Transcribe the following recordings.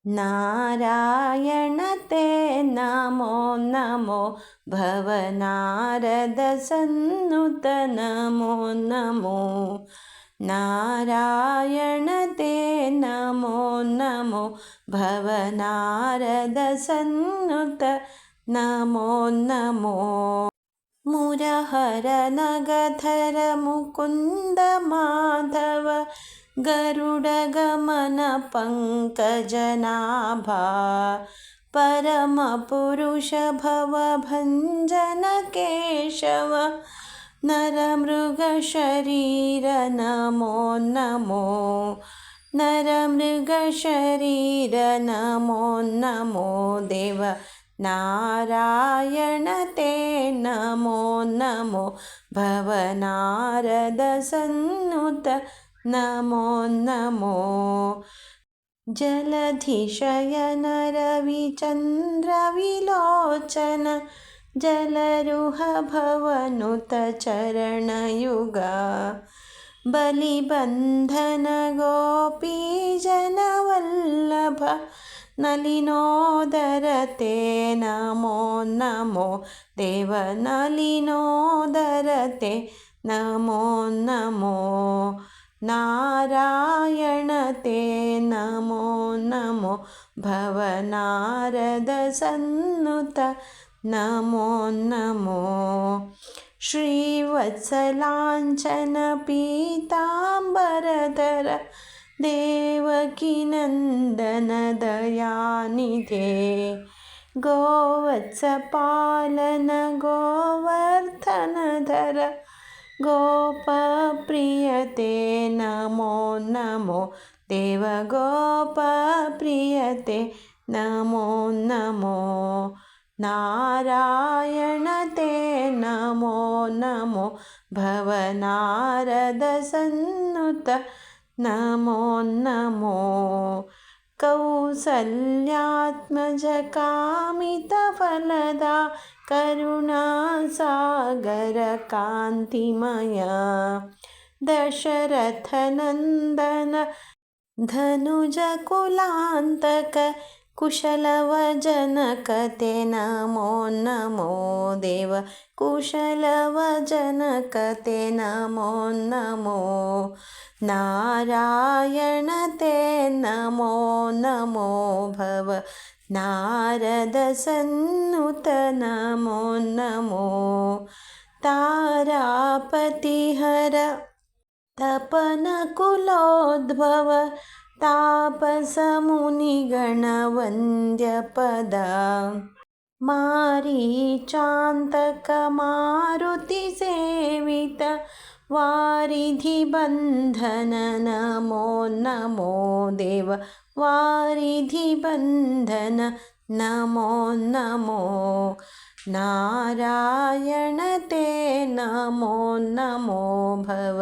नारायण ते नमो नमो भव नारद सन्नुत नमो नमो नारायण ते नमो नमो भव नारद सन्नुत नमो नमो मुरहर नगधर मुकुन्द माधव गरुडगमन पङ्कजनाभा परमपुरुष भवभञ्जन केशव नरमृगशरीर नमो नमो नरमृगशरीर नमो नमो देव नारायण ते नमो नमो भव नारद सन्नुत नमो नमो जलधिशयन रविचन्द्रविलोचन जलरुह भवनुत चरणयुगा बलिबन्धन गोपीजनवल्लभ नलिनोदर ते नमो नमो देव नलिनोदर ते नमो नमो नारायण ते नमो नमो भव नारद सन्नुत नमो नमो श्रीवत्सलाञ्छन पीताम्बरधर देवकीनन्दन दयानिधे गोवत्सपालन गोवर्धनधर गोपप्रियते नमो नमो देव गोपप्रियते नमो नमो नारायण ते नमो नमो भव नारद सन्नुत नमो नमो कौसल्यात्मज कामितफलदा करुणासागर कान्तिमय दशरथनन्दन धनुजकुलान्तक कुशलवजनक ते नमो नमो देव कुशलवजनक ते नमो नमो नारायण ते नमो नमो भव नारद सन्नुत नमो नमो तारापतिहर तपनकुलोद्भव तापसमुनिगणवन्द्यपदा मारीचान्तक मारुतिसेवित वारिधिबन्धन नमो नमो देव वारिधिबन्धन नमो नमो नारायण ते नमो नमो भव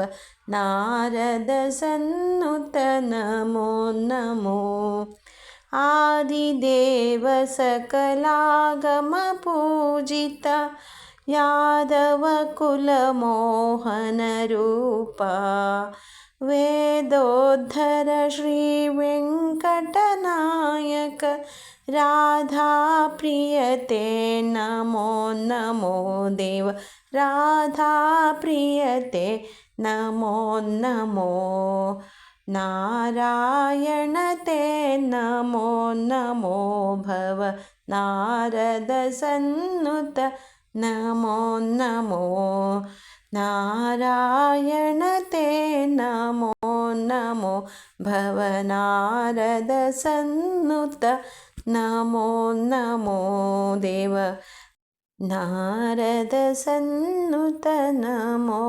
नारद सन्नुत नमो नमो आदिदेव सकलागम पूजिता यादवकुलमोहन रूपा वेदोद्धर श्रीवेङ्कटनायक राधाप्रियते नमो नमो देव राधाप्रियते नमो नमो नारायण ते नमो नमो भव नारद सन्नुत नमो नमो नारायण ते नमो नमो भव नारद सन्नुत नमो नमो देव नारद सन्नुत नमो